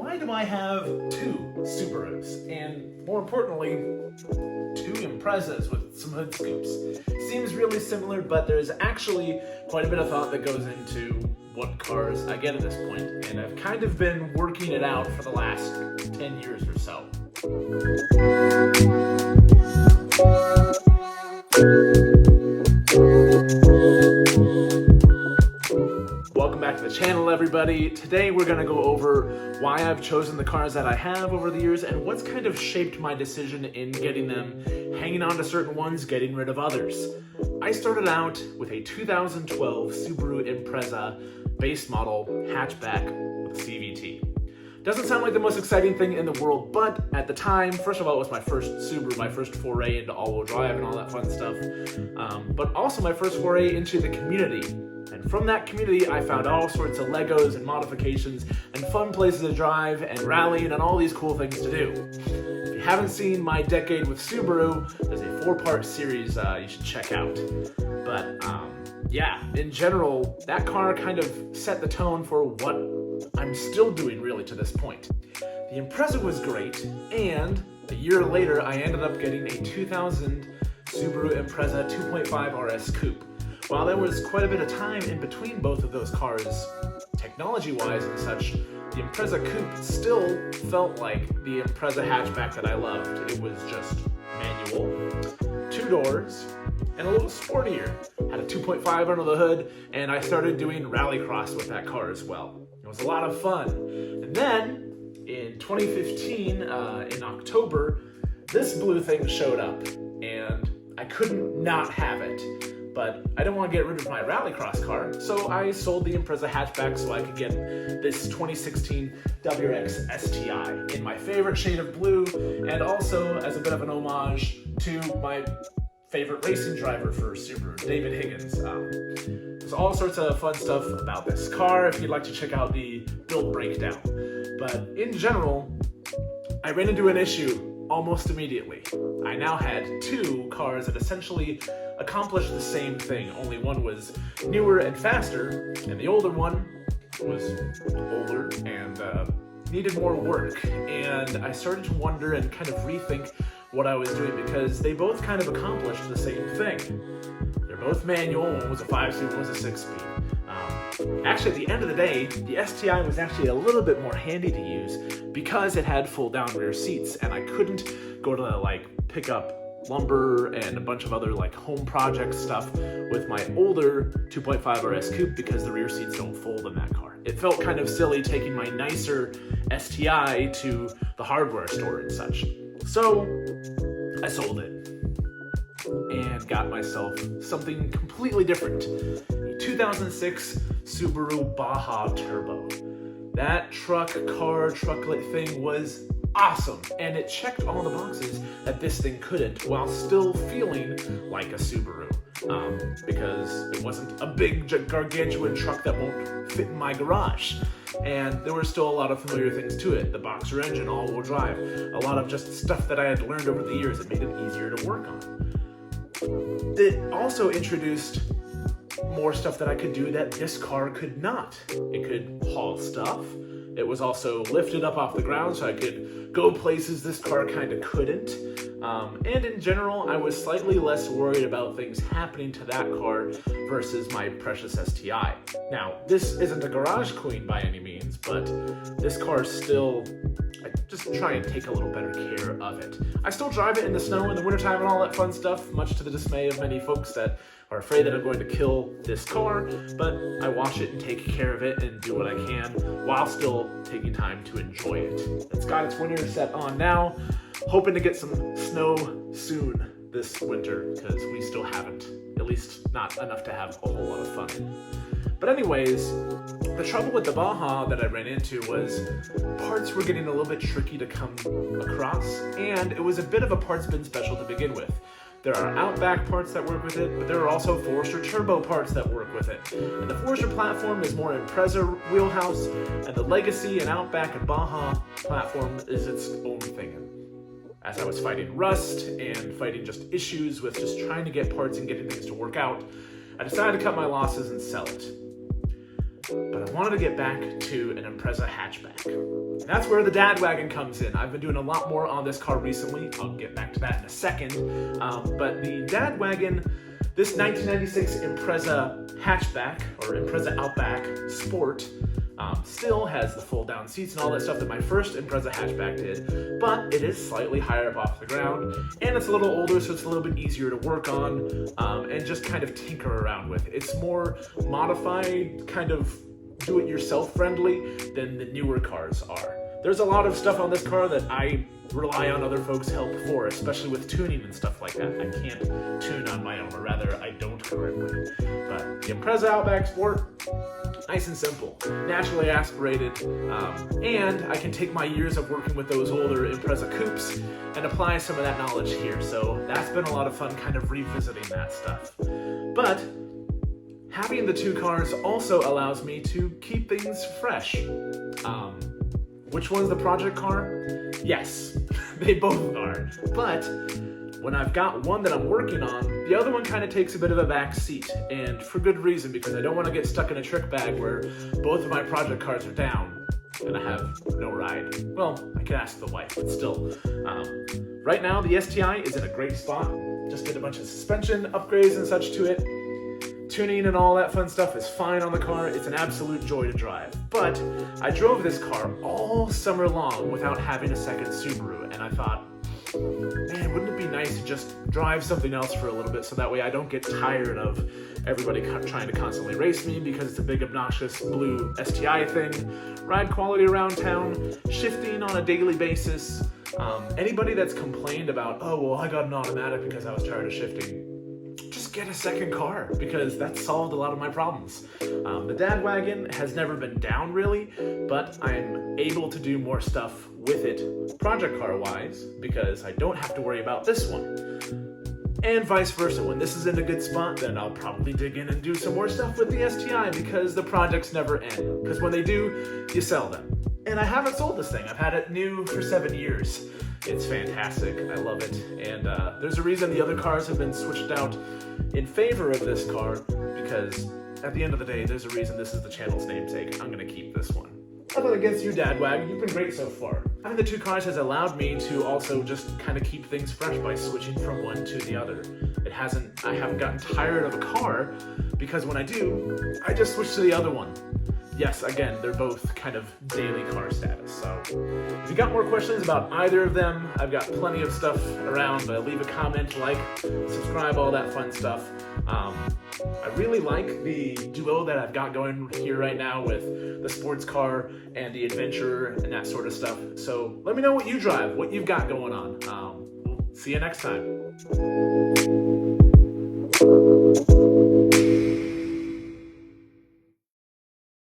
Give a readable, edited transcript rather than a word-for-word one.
why do I have two Subarus? And more importantly, two Imprezas with some hood scoops. Seems really similar, but there's actually quite a bit of thought that goes into what cars I get at this point, and I've kind of been working it out for the last 10 years or so. Welcome back to the channel, everybody. Today we're going to go over why I've chosen the cars that I have over the years and what's kind of shaped my decision in getting them, hanging on to certain ones, getting rid of others. I started out with a 2012 Subaru Impreza base model hatchback with a CVT. Doesn't sound like the most exciting thing in the world, but at the time, first of all, it was my first Subaru, my first foray into all-wheel drive and all that fun stuff, but also my first foray into the community. And from that community, I found all sorts of Legos and modifications and fun places to drive and rallying and all these cool things to do. If you haven't seen my decade with Subaru, there's a 4-part series you should check out. But yeah, in general, that car kind of set the tone for what I'm still doing really to this point. The Impreza was great, and a year later, I ended up getting a 2000 Subaru Impreza 2.5 RS Coupe. While there was quite a bit of time in between both of those cars, technology-wise and such, the Impreza Coupe still felt like the Impreza hatchback that I loved. It was just manual, 2 doors, and a little sportier. Had a 2.5 under the hood, and I started doing rallycross with that car as well. It was a lot of fun. And then, in 2015, in October, this blue thing showed up, and I couldn't not have it. But I didn't want to get rid of my rallycross car, so I sold the Impreza hatchback so I could get this 2016 WRX STI in my favorite shade of blue, and also as a bit of an homage to my favorite racing driver for Subaru, David Higgins. There's all sorts of fun stuff about this car if you'd like to check out the build breakdown. But in general, I ran into an issue almost immediately. I now had 2 cars that essentially accomplished the same thing, only one was newer and faster, and the older one was older and needed more work. And I started to wonder and kind of rethink what I was doing because they both kind of accomplished the same thing. They're both manual, one was a 5-speed, one was a 6-speed. Actually, at the end of the day, the STI was actually a little bit more handy to use because it had fold-down rear seats, and I couldn't go to pick up lumber and a bunch of other home project stuff with my older 2.5 RS Coupe because the rear seats don't fold in that car. It felt kind of silly taking my nicer STI to the hardware store and such. So I sold it and got myself something completely different. A 2006 Subaru Baja Turbo. That trucklet thing was awesome, and it checked all the boxes that this thing couldn't while still feeling like a Subaru, because it wasn't a big gargantuan truck that won't fit in my garage, and there were still a lot of familiar things to it. The boxer engine, all-wheel drive, a lot of just stuff that I had learned over the years that made it easier to work on. It also introduced more stuff that I could do that this car could not. It could haul stuff. It was also lifted up off the ground so I could go places this car kind of couldn't. And in general, I was slightly less worried about things happening to that car versus my precious STI. Now, this isn't a garage queen by any means, but this car still, I just try and take a little better care of it. I still drive it in the snow in the wintertime and all that fun stuff, much to the dismay of many folks that are afraid that I'm going to kill this car, but I wash it and take care of it and do what I can while still taking time to enjoy it. It's got its winter set on now, hoping to get some snow soon this winter because we still haven't, at least not enough to have a whole lot of fun. But anyways, the trouble with the Baja that I ran into was parts were getting a little bit tricky to come across, and it was a bit of a parts bin special to begin with. There are Outback parts that work with it, but there are also Forester Turbo parts that work with it. And the Forester platform is more Impreza wheelhouse, and the Legacy and Outback and Baja platform is its own thing. As I was fighting rust and fighting just issues with just trying to get parts and getting things to work out, I decided to cut my losses and sell it. but I wanted to get back to an Impreza hatchback. And that's where the dad wagon comes in. I've been doing a lot more on this car recently. I'll get back to that in a second. But the dad wagon, this 1996 Impreza hatchback, or Impreza Outback Sport, still has the fold down seats and all that stuff that my first Impreza hatchback did, but it is slightly higher up off the ground, and it's a little older, so it's a little bit easier to work on, and just kind of tinker around with. It's more modified, kind of do-it-yourself friendly than the newer cars are. There's a lot of stuff on this car that I rely on other folks' help for, especially with tuning and stuff like that. I can't tune on my own, or rather, I don't currently. But the Impreza Outback Sport, nice and simple, naturally aspirated, and I can take my years of working with those older Impreza coupes and apply some of that knowledge here. So that's been a lot of fun, kind of revisiting that stuff. But having the two cars also allows me to keep things fresh. Which one's the project car? Yes, they both are. But when I've got one that I'm working on, the other one kind of takes a bit of a back seat, and for good reason, because I don't want to get stuck in a trick bag where both of my project cars are down and I have no ride. Well, I can ask the wife, but still. Right now, the STI is in a great spot. Just did a bunch of suspension upgrades and such to it. Tuning and all that fun stuff is fine on the car. It's an absolute joy to drive. But I drove this car all summer long without having a second Subaru, and I thought, man, wouldn't it be nice to just drive something else for a little bit so that way I don't get tired of everybody trying to constantly race me because it's a big obnoxious blue STI thing, ride quality around town, shifting on a daily basis. Anybody that's complained about, oh, well, I got an automatic because I was tired of shifting, just get a second car, because that solved a lot of my problems. The dad wagon has never been down really, but I'm able to do more stuff with it project car wise because I don't have to worry about this one. And vice versa, when this is in a good spot, then I'll probably dig in and do some more stuff with the STI because the projects never end. Because when they do, you sell them. And I haven't sold this thing. I've had it new for 7 years. It's fantastic. I love it. And there's a reason the other cars have been switched out in favor of this car, because at the end of the day, there's a reason this is the channel's namesake. I'm going to keep this one. Nothing against you, Dad Wagon. You've been great so far. Having the two cars has allowed me to also just kind of keep things fresh by switching from one to the other. I haven't gotten tired of a car, because when I do, I just switch to the other one. Yes, again, they're both kind of daily car status. So if you got more questions about either of them, I've got plenty of stuff around. Leave a comment, like, subscribe, all that fun stuff. I really like the duo that I've got going here right now with the sports car and the adventurer and that sort of stuff. So let me know what you drive, what you've got going on. We'll see you next time.